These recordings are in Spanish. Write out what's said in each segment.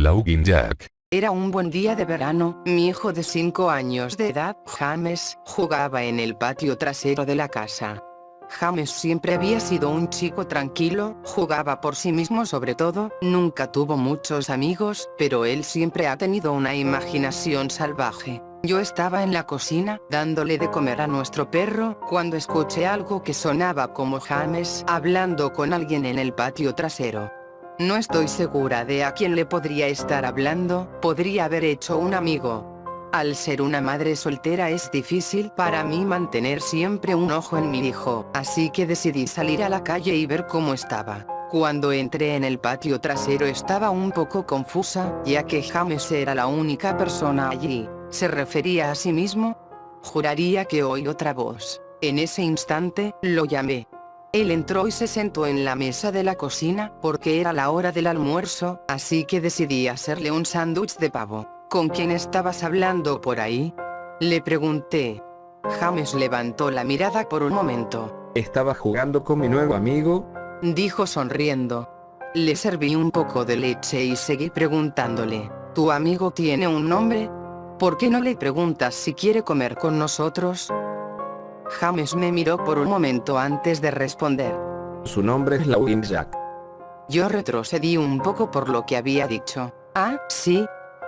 Laugin Jack. Era un buen día de verano, mi hijo de 5 años de edad, James, jugaba en el patio trasero de la casa. James siempre había sido un chico tranquilo, jugaba por sí mismo sobre todo, nunca tuvo muchos amigos, pero él siempre ha tenido una imaginación salvaje. Yo estaba en la cocina, dándole de comer a nuestro perro, cuando escuché algo que sonaba como James hablando con alguien en el patio trasero. No estoy segura de a quién le podría estar hablando, podría haber hecho un amigo. Al ser una madre soltera es difícil para mí mantener siempre un ojo en mi hijo, así que decidí salir a la calle y ver cómo estaba. Cuando entré en el patio trasero estaba un poco confusa, ya que James era la única persona allí. ¿Se refería a sí mismo? Juraría que oí otra voz. En ese instante, lo llamé. Él entró y se sentó en la mesa de la cocina, porque era la hora del almuerzo, así que decidí hacerle un sándwich de pavo. ¿Con quién estabas hablando por ahí?, le pregunté. James levantó la mirada por un momento. Estaba jugando con mi nuevo amigo, dijo sonriendo. Le serví un poco de leche y seguí preguntándole. ¿Tu amigo tiene un nombre? ¿Por qué no le preguntas si quiere comer con nosotros? James me miró por un momento antes de responder. Su nombre es Laugin Jack. Yo retrocedí un poco por lo que había dicho. Ah, sí.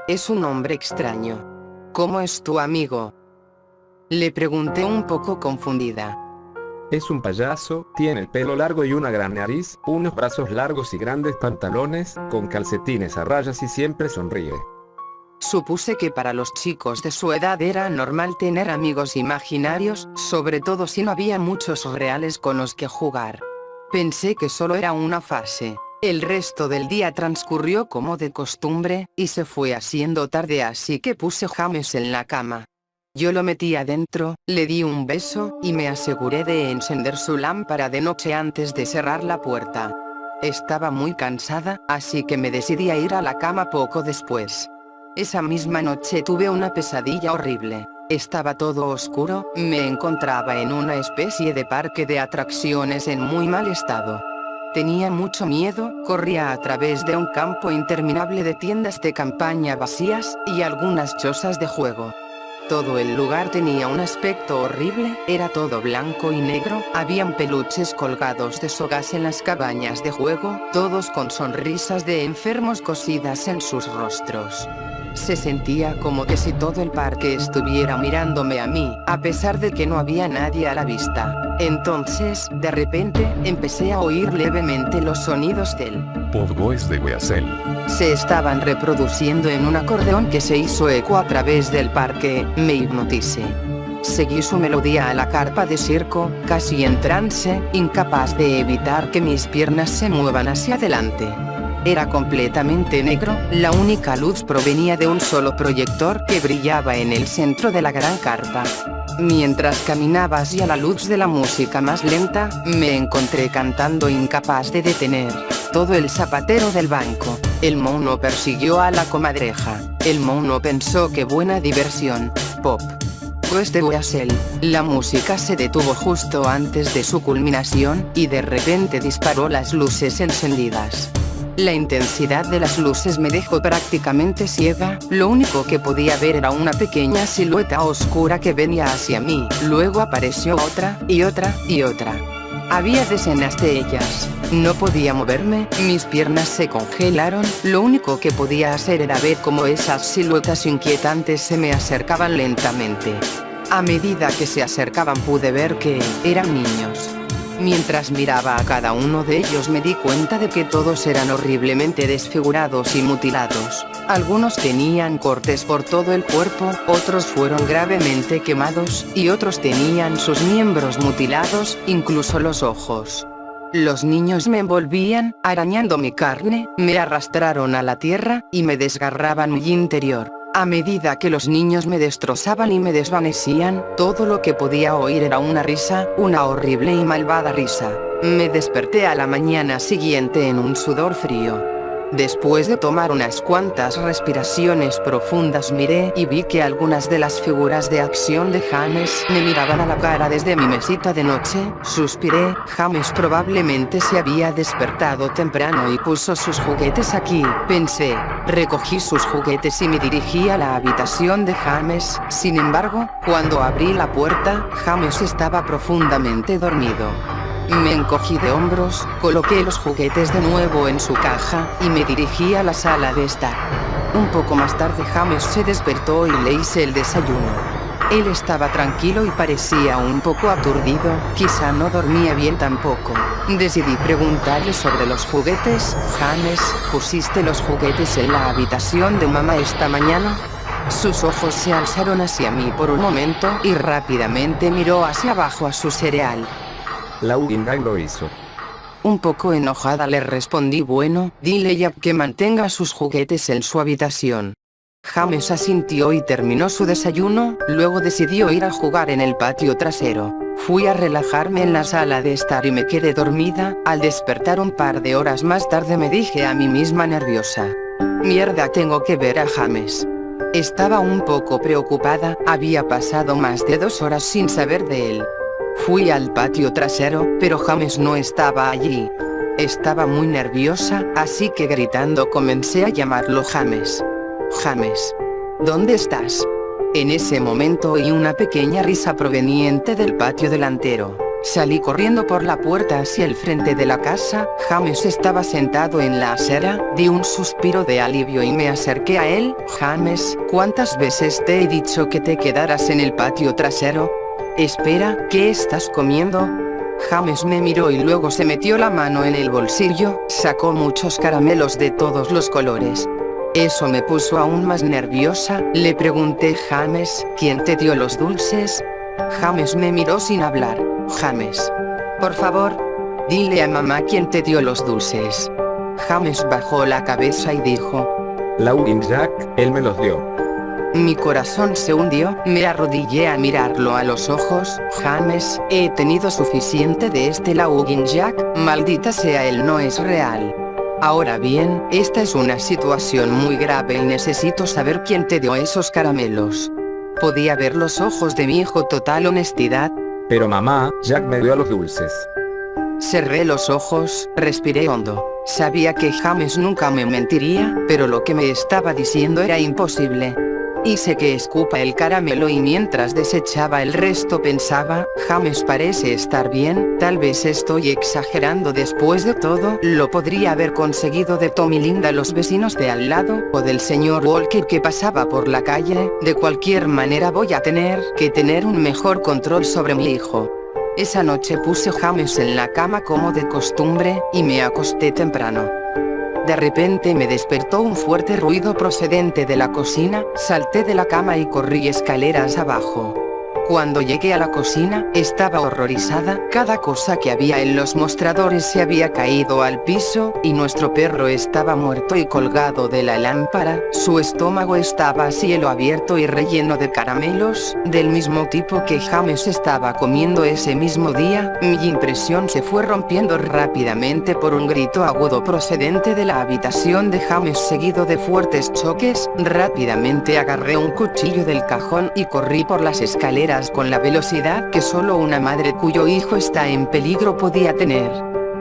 Es un nombre extraño. ¿Cómo es tu amigo?, le pregunté un poco confundida. Es un payaso, tiene el pelo largo y una gran nariz, unos brazos largos y grandes pantalones, con calcetines a rayas y siempre sonríe. Supuse que para los chicos de su edad era normal tener amigos imaginarios, sobre todo si no había muchos reales con los que jugar. Pensé que solo era una fase. El resto del día transcurrió como de costumbre, y se fue haciendo tarde, así que puse James en la cama. Yo lo metí adentro, le di un beso, y me aseguré de encender su lámpara de noche antes de cerrar la puerta. Estaba muy cansada, así que me decidí a ir a la cama poco después. Esa misma noche tuve una pesadilla horrible. Estaba todo oscuro, me encontraba en una especie de parque de atracciones en muy mal estado. Tenía mucho miedo, corría a través de un campo interminable de tiendas de campaña vacías, y algunas chozas de juego. Todo el lugar tenía un aspecto horrible, era todo blanco y negro, habían peluches colgados de sogas en las cabañas de juego, todos con sonrisas de enfermos cosidas en sus rostros. Se sentía como que si todo el parque estuviera mirándome a mí, a pesar de que no había nadie a la vista. Entonces, de repente, empecé a oír levemente los sonidos del Podboes de Weasel. se estaban reproduciendo en un acordeón que se hizo eco a través del parque. Me hipnoticé. Seguí su melodía a la carpa de circo, casi en trance, incapaz de evitar que mis piernas se muevan hacia adelante. Era completamente negro, la única luz provenía de un solo proyector que brillaba en el centro de la gran carpa. Mientras caminaba hacia la luz de la música más lenta, me encontré cantando, incapaz de detener todo el zapatero del banco. El mono persiguió a la comadreja. El mono pensó que buena diversión. Pop. Pues de Weasel. La música se detuvo justo antes de su culminación, y de repente disparó las luces encendidas. La intensidad de las luces me dejó prácticamente ciega, lo único que podía ver era una pequeña silueta oscura que venía hacia mí, luego apareció otra, y otra, y otra. Había decenas de ellas. No podía moverme, mis piernas se congelaron, lo único que podía hacer era ver cómo esas siluetas inquietantes se me acercaban lentamente. A medida que se acercaban pude ver que eran niños. Mientras miraba a cada uno de ellos me di cuenta de que todos eran horriblemente desfigurados y mutilados. Algunos tenían cortes por todo el cuerpo, otros fueron gravemente quemados, y otros tenían sus miembros mutilados, incluso los ojos. Los niños me envolvían, arañando mi carne, me arrastraron a la tierra, y me desgarraban mi interior. A medida que los niños me destrozaban y me desvanecían, todo lo que podía oír era una risa, una horrible y malvada risa. Me desperté a la mañana siguiente en un sudor frío. Después de tomar unas cuantas respiraciones profundas miré y vi que algunas de las figuras de acción de James me miraban a la cara desde mi mesita de noche. Suspiré. James probablemente se había despertado temprano y puso sus juguetes aquí, pensé. Recogí sus juguetes y me dirigí a la habitación de James. Sin embargo, cuando abrí la puerta, James estaba profundamente dormido. Me encogí de hombros, coloqué los juguetes de nuevo en su caja, y me dirigí a la sala de estar. Un poco más tarde James se despertó y le hice el desayuno. Él estaba tranquilo y parecía un poco aturdido, quizá no dormía bien tampoco. Decidí preguntarle sobre los juguetes. James, ¿pusiste los juguetes en la habitación de mamá esta mañana? Sus ojos se alzaron hacia mí por un momento y rápidamente miró hacia abajo a su cereal. La Ugindag lo hizo. Un poco enojada le respondí, bueno, dile ya que mantenga sus juguetes en su habitación. James asintió y terminó su desayuno, luego decidió ir a jugar en el patio trasero. Fui a relajarme en la sala de estar y me quedé dormida. Al despertar un par de horas más tarde me dije a mí misma nerviosa: mierda, tengo que ver a James. Estaba un poco preocupada, había pasado más de 2 horas sin saber de él. Fui al patio trasero, pero James no estaba allí. Estaba muy nerviosa, así que gritando comencé a llamarlo James. James, ¿dónde estás? En ese momento oí una pequeña risa proveniente del patio delantero. Salí corriendo por la puerta hacia el frente de la casa. James estaba sentado en la acera, di un suspiro de alivio y me acerqué a él. James, ¿cuántas veces te he dicho que te quedaras en el patio trasero? Espera, ¿qué estás comiendo? James me miró y luego se metió la mano en el bolsillo, sacó muchos caramelos de todos los colores. Eso me puso aún más nerviosa. Le pregunté: James, ¿quién te dio los dulces? James me miró sin hablar. James, por favor, dile a mamá quién te dio los dulces. James bajó la cabeza y dijo: La Ugindag, él me los dio. Mi corazón se hundió, me arrodillé a mirarlo a los ojos. James, he tenido suficiente de este La Ugindag, maldita sea, él no es real. Ahora bien, esta es una situación muy grave y necesito saber quién te dio esos caramelos. Podía ver los ojos de mi hijo, total honestidad. Pero mamá, Jack me dio los dulces. Cerré los ojos, respiré hondo. Sabía que James nunca me mentiría, pero lo que me estaba diciendo era imposible. Hice que escupa el caramelo y mientras desechaba el resto pensaba: James parece estar bien, tal vez estoy exagerando, después de todo, lo podría haber conseguido de Tom y Linda, los vecinos de al lado, o del señor Walker que pasaba por la calle. De cualquier manera voy a tener que tener un mejor control sobre mi hijo. Esa noche puse James en la cama como de costumbre, y me acosté temprano. De repente me despertó un fuerte ruido procedente de la cocina, salté de la cama y corrí escaleras abajo. Cuando llegué a la cocina, estaba horrorizada, cada cosa que había en los mostradores se había caído al piso, y nuestro perro estaba muerto y colgado de la lámpara. Su estómago estaba a cielo abierto y relleno de caramelos, del mismo tipo que James estaba comiendo ese mismo día. Mi impresión se fue rompiendo rápidamente por un grito agudo procedente de la habitación de James, seguido de fuertes choques. Rápidamente agarré un cuchillo del cajón y corrí por las escaleras con la velocidad que solo una madre cuyo hijo está en peligro podía tener.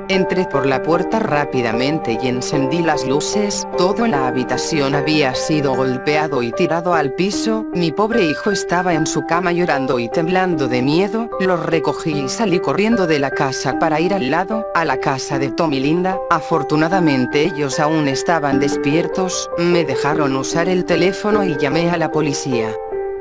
Entré por la puerta rápidamente y encendí las luces. Todo en la habitación había sido golpeado y tirado al piso. Mi pobre hijo estaba en su cama llorando y temblando de miedo. Lo recogí y salí corriendo de la casa para ir al lado, a la casa de Tom y Linda. Afortunadamente ellos aún estaban despiertos. Me dejaron usar el teléfono y llamé a la policía.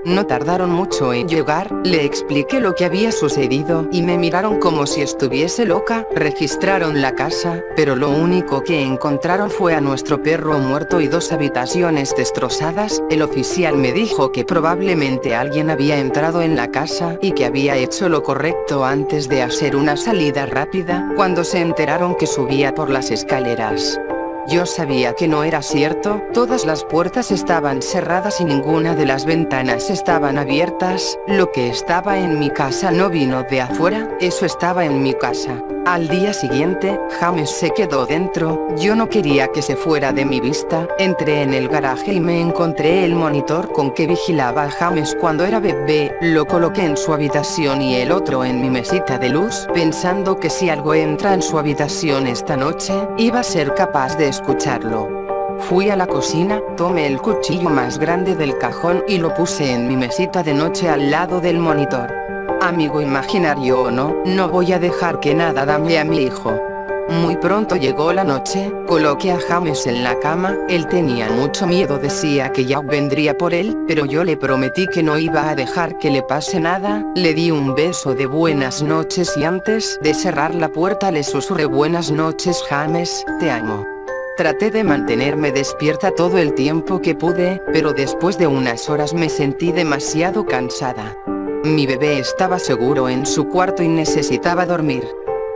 No tardaron mucho en llegar, le expliqué lo que había sucedido y me miraron como si estuviese loca. Registraron la casa, pero lo único que encontraron fue a nuestro perro muerto y 2 habitaciones destrozadas. El oficial me dijo que probablemente alguien había entrado en la casa y que había hecho lo correcto antes de hacer una salida rápida, cuando se enteraron que subía por las escaleras. Yo sabía que no era cierto, todas las puertas estaban cerradas y ninguna de las ventanas estaban abiertas. Lo que estaba en mi casa no vino de afuera, eso estaba en mi casa. Al día siguiente, James se quedó dentro, yo no quería que se fuera de mi vista, entré en el garaje y me encontré el monitor con que vigilaba a James cuando era bebé, lo coloqué en su habitación y el otro en mi mesita de luz, pensando que si algo entra en su habitación esta noche, iba a ser capaz de escucharlo. Fui a la cocina, tomé el cuchillo más grande del cajón y lo puse en mi mesita de noche al lado del monitor. Amigo imaginario o no, no voy a dejar que nada dañe a mi hijo. Muy pronto llegó la noche, coloqué a James en la cama, él tenía mucho miedo, decía que ya vendría por él, pero yo le prometí que no iba a dejar que le pase nada, le di un beso de buenas noches y antes de cerrar la puerta le susurré buenas noches James, te amo. Traté de mantenerme despierta todo el tiempo que pude, pero después de unas horas me sentí demasiado cansada. Mi bebé estaba seguro en su cuarto y necesitaba dormir.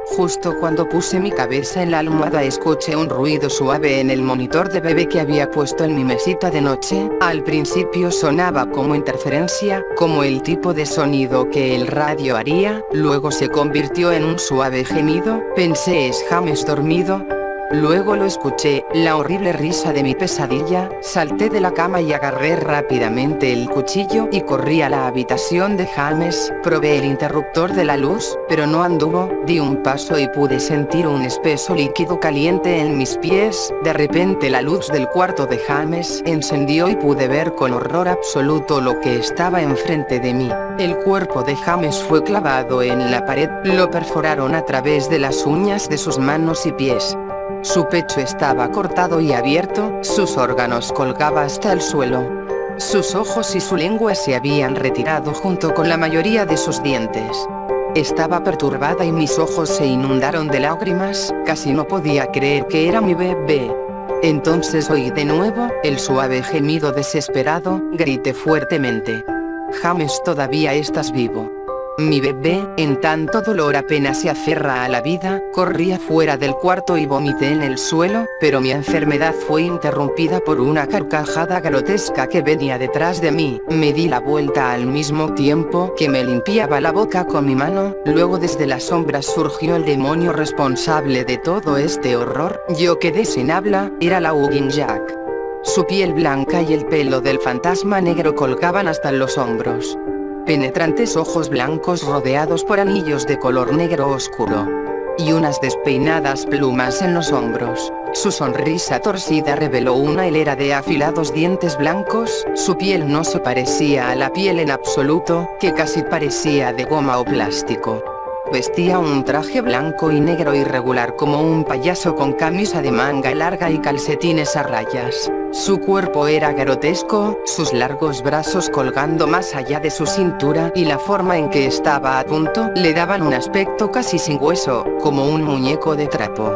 Justo cuando puse mi cabeza en la almohada escuché un ruido suave en el monitor de bebé que había puesto en mi mesita de noche. Al principio sonaba como interferencia, como el tipo de sonido que el radio haría, luego se convirtió en un suave gemido, pensé es James dormido. Luego lo escuché, la horrible risa de mi pesadilla, salté de la cama y agarré rápidamente el cuchillo y corrí a la habitación de James, probé el interruptor de la luz, pero no anduvo, di un paso y pude sentir un espeso líquido caliente en mis pies, de repente la luz del cuarto de James encendió y pude ver con horror absoluto lo que estaba enfrente de mí. El cuerpo de James fue clavado en la pared, lo perforaron a través de las uñas de sus manos y pies. Su pecho estaba cortado y abierto, sus órganos colgaban hasta el suelo. Sus ojos y su lengua se habían retirado junto con la mayoría de sus dientes. Estaba perturbada y mis ojos se inundaron de lágrimas, casi no podía creer que era mi bebé. Entonces oí de nuevo el suave gemido desesperado, grité fuertemente. James, todavía estás vivo. Mi bebé, en tanto dolor apenas se aferra a la vida, corría fuera del cuarto y vomité en el suelo, pero mi enfermedad fue interrumpida por una carcajada grotesca que venía detrás de mí. Me di la vuelta al mismo tiempo que me limpiaba la boca con mi mano, luego desde las sombras surgió el demonio responsable de todo este horror. Yo quedé sin habla, era la Hugging Jack. Su piel blanca y el pelo del fantasma negro colgaban hasta los hombros. Penetrantes ojos blancos rodeados por anillos de color negro oscuro. Y unas despeinadas plumas en los hombros. Su sonrisa torcida reveló una hilera de afilados dientes blancos, su piel no se parecía a la piel en absoluto, que casi parecía de goma o plástico. Vestía un traje blanco y negro irregular como un payaso con camisa de manga larga y calcetines a rayas. Su cuerpo era grotesco, sus largos brazos colgando más allá de su cintura y la forma en que estaba a punto le daban un aspecto casi sin hueso, como un muñeco de trapo.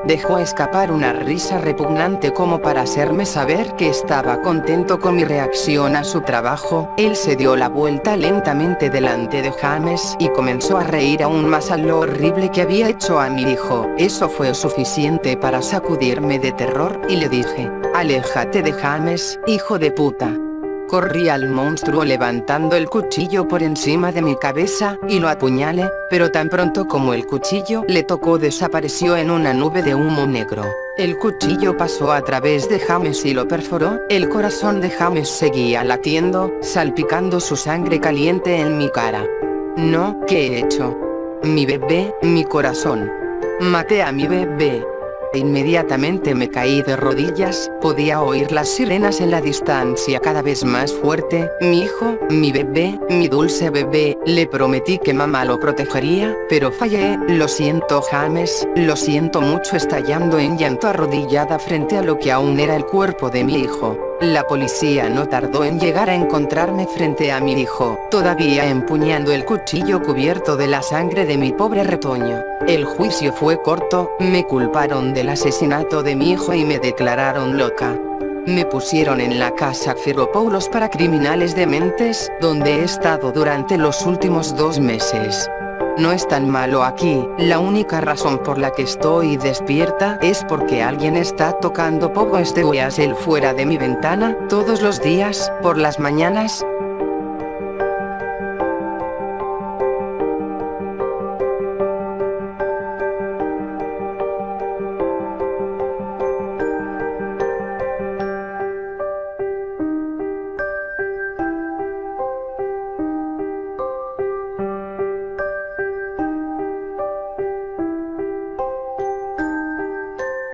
Dejó escapar una risa repugnante como para hacerme saber que estaba contento con mi reacción a su trabajo. Él se dio la vuelta lentamente delante de James y comenzó a reír aún más a lo horrible que había hecho a mi hijo. Eso fue suficiente para sacudirme de terror y le dije, aléjate de James, hijo de puta. Corrí al monstruo levantando el cuchillo por encima de mi cabeza, y lo apuñalé, pero tan pronto como el cuchillo le tocó desapareció en una nube de humo negro. El cuchillo pasó a través de James y lo perforó, el corazón de James seguía latiendo, salpicando su sangre caliente en mi cara. No, ¿qué he hecho? Mi bebé, mi corazón. Maté a mi bebé. Inmediatamente me caí de rodillas, podía oír las sirenas en la distancia cada vez más fuerte. Mi hijo, mi bebé, mi dulce bebé, le prometí que mamá lo protegería, pero fallé. Lo siento James, lo siento mucho, estallando en llanto arrodillada frente a lo que aún era el cuerpo de mi hijo. La policía no tardó en llegar a encontrarme frente a mi hijo, todavía empuñando el cuchillo cubierto de la sangre de mi pobre retoño. El juicio fue corto, me culparon del asesinato de mi hijo y me declararon loca. Me pusieron en la casa Feropoulos para criminales dementes, donde he estado durante los últimos 2 meses. No es tan malo aquí, la única razón por la que estoy despierta es porque alguien está tocando poco este Weasel fuera de mi ventana, todos los días, por las mañanas,